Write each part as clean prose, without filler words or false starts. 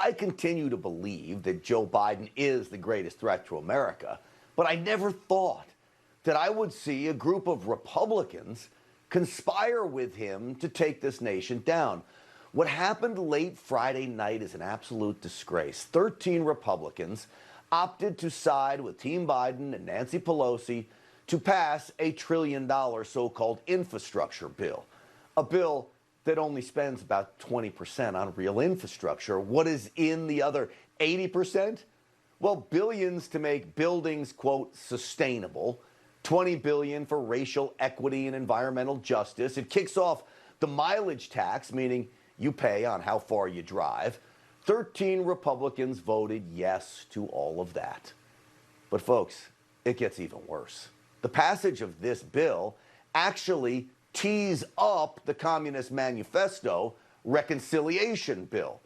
I continue to believe that Joe Biden is the greatest threat to America, but I never thought that I would see a group of Republicans conspire with him to take this nation down. What happened late Friday night is an absolute disgrace. 13 Republicans opted to side with Team Biden and Nancy Pelosi to pass a $1 trillion so-called infrastructure bill, a bill that only spends about 20% on real infrastructure. What is in the other 80%? Well, billions to make buildings, quote, sustainable, $20 billion for racial equity and environmental justice. It kicks off the mileage tax, meaning you pay on how far you drive. 13 Republicans voted yes to all of that. But folks, it gets even worse. The passage of this bill actually tees up the Communist Manifesto reconciliation bill.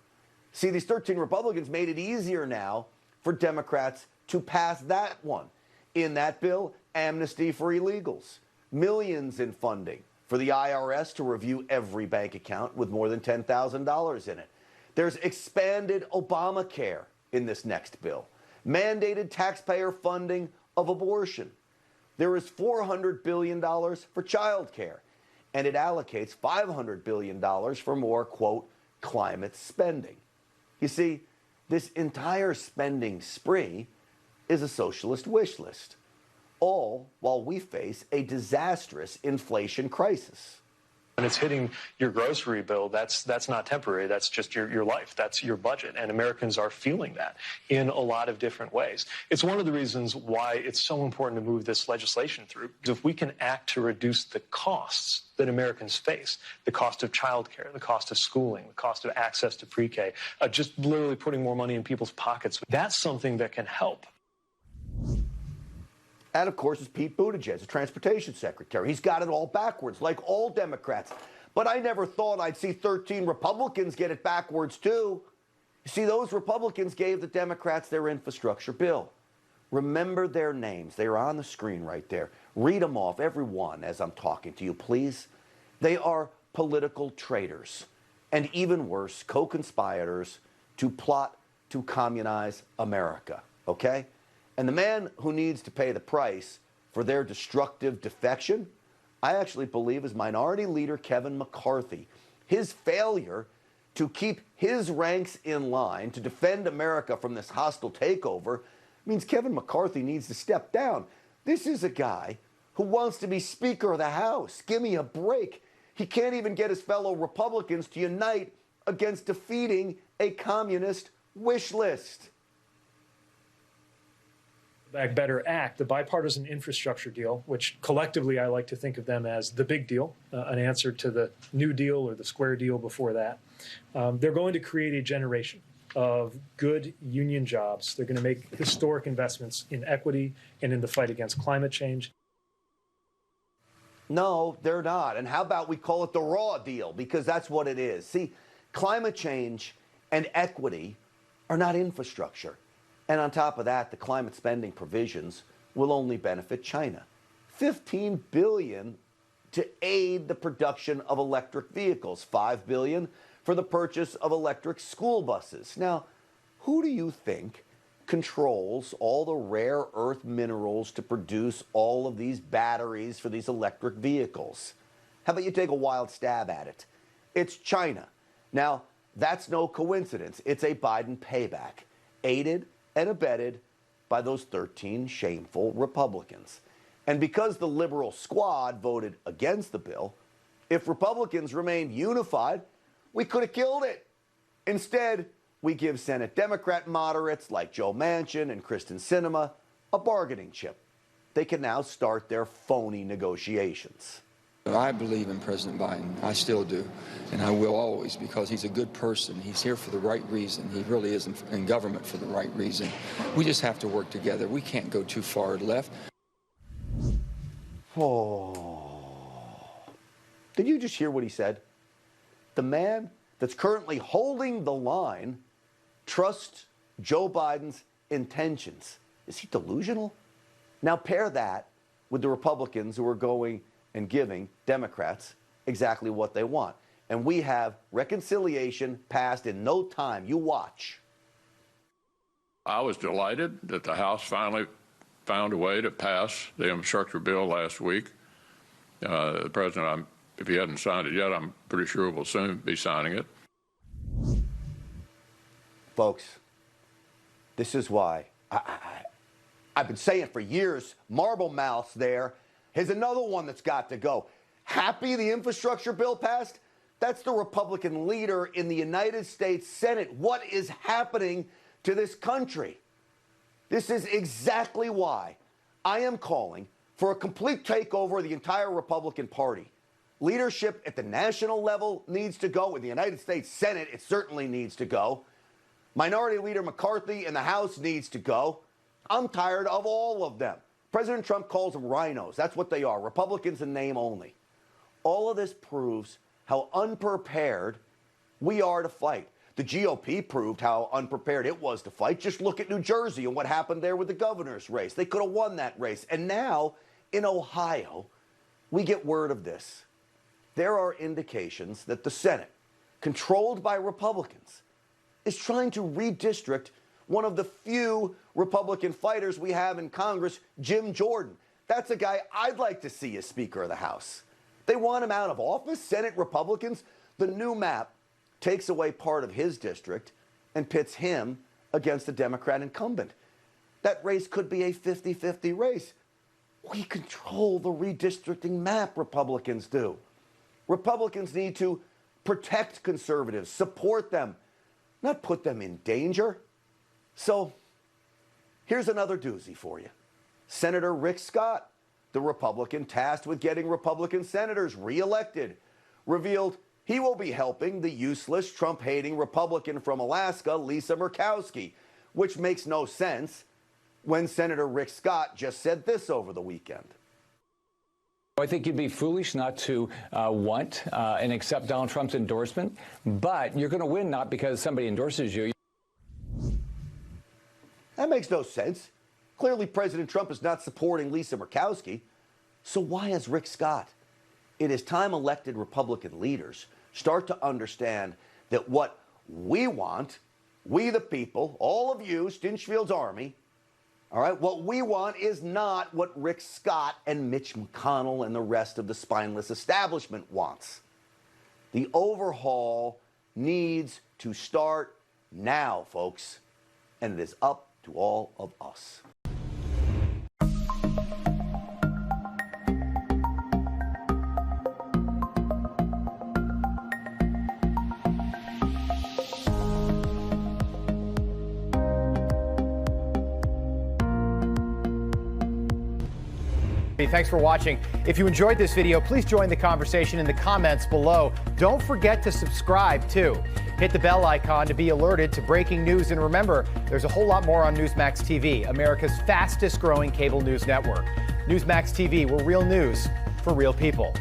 See, these 13 Republicans made it easier now for Democrats to pass that one. In that bill, amnesty for illegals, millions in funding for the IRS to review every bank account with more than $10,000 in it. There's expanded Obamacare in this next bill, mandated taxpayer funding of abortion. There is $400 billion for child care, and it allocates $500 billion for more, quote, climate spending. You see, this entire spending spree is a socialist wish list, all while we face a disastrous inflation crisis. When it's hitting your grocery bill, that's not temporary. That's just your life. That's your budget. And Americans are feeling that in a lot of different ways. It's one of the reasons why it's so important to move this legislation through. Because if we can act to reduce the costs that Americans face, the cost of childcare, the cost of schooling, the cost of access to pre-K, just literally putting more money in people's pockets, that's something that can help. And, of course, it's Pete Buttigieg, the transportation secretary. He's got it all backwards, like all Democrats. But I never thought I'd see 13 Republicans get it backwards, too. You see, those Republicans gave the Democrats their infrastructure bill. Remember their names. They are on the screen right there. Read them off, every one, as I'm talking to you, please. They are political traitors, and even worse, co-conspirators to plot to communize America, okay? And the man who needs to pay the price for their destructive defection, I actually believe, is Minority Leader Kevin McCarthy. His failure to keep his ranks in line to defend America from this hostile takeover means Kevin McCarthy needs to step down. This is a guy who wants to be Speaker of the House. Give me a break. He can't even get his fellow Republicans to unite against defeating a communist wish list. Back Better Act, the bipartisan infrastructure deal, which collectively I like to think of them as the big deal, an answer to the New Deal or the Square Deal before that. They're going to create a generation of good union jobs. They're going to make historic investments in equity and in the fight against climate change. No, they're not. And how about we call it the raw deal, because that's what it is. See, climate change and equity are not infrastructure. And on top of that, the climate spending provisions will only benefit China. $15 billion to aid the production of electric vehicles, $5 billion for the purchase of electric school buses. Now, who do you think controls all the rare earth minerals to produce all of these batteries for these electric vehicles? How about you take a wild stab at it? It's China. Now, that's no coincidence. It's a Biden payback, aided and abetted by those 13 shameful Republicans. And because the liberal squad voted against the bill, if Republicans remained unified, we could have killed it. Instead, we give Senate Democrat moderates like Joe Manchin and Kristen Sinema a bargaining chip. They can now start their phony negotiations. I believe in President Biden. I still do, and I will always, because he's a good person. He's here for the right reason. He really is in government for the right reason. We just have to work together. We can't go too far left. Oh. Did you just hear what he said? The man that's currently holding the line trusts Joe Biden's intentions. Is he delusional? Now pair that with the Republicans who are going and giving Democrats exactly what they want. And we have reconciliation passed in no time. You watch. I was delighted that the House finally found a way to pass the infrastructure bill last week. The president, if he hadn't signed it yet, I'm pretty sure will soon be signing it. Folks, this is why I've been saying for years, marble mouths there. Here's another one that's got to go. Happy the infrastructure bill passed? That's the Republican leader in the United States Senate. What is happening to this country? This is exactly why I am calling for a complete takeover of the entire Republican Party. Leadership at the national level needs to go. In the United States Senate, it certainly needs to go. Minority Leader McCarthy in the House needs to go. I'm tired of all of them. President Trump calls them RINOs. That's what they are, Republicans in name only. All of this proves how unprepared we are to fight. The GOP proved how unprepared it was to fight. Just look at New Jersey and what happened there with the governor's race. They could have won that race. And now, in Ohio, we get word of this. There are indications that the Senate, controlled by Republicans, is trying to redistrict one of the few Republican fighters we have in Congress, Jim Jordan. That's a guy I'd like to see as Speaker of the House. They want him out of office, Senate Republicans. The new map takes away part of his district and pits him against the Democrat incumbent. That race could be a 50-50 race. We control the redistricting map, Republicans do. Republicans need to protect conservatives, support them, not put them in danger. So here's another doozy for you. Senator Rick Scott, the Republican tasked with getting Republican senators reelected, revealed he will be helping the useless Trump-hating Republican from Alaska, Lisa Murkowski, which makes no sense when Senator Rick Scott just said this over the weekend. I think you'd be foolish not to want and accept Donald Trump's endorsement, but you're going to win not because somebody endorses you. That makes no sense. Clearly, President Trump is not supporting Lisa Murkowski. So why is Rick Scott? It is time elected Republican leaders start to understand that what we want, we the people, all of you, Stinchfield's army, all right, what we want is not what Rick Scott and Mitch McConnell and the rest of the spineless establishment wants. The overhaul needs to start now, folks, and it is up to all of us. Thanks for watching. If you enjoyed this video, please join the conversation in the comments below. Don't forget to subscribe, too. Hit the bell icon to be alerted to breaking news. And remember, there's a whole lot more on Newsmax TV, America's fastest growing cable news network. Newsmax TV, we're real news for real people.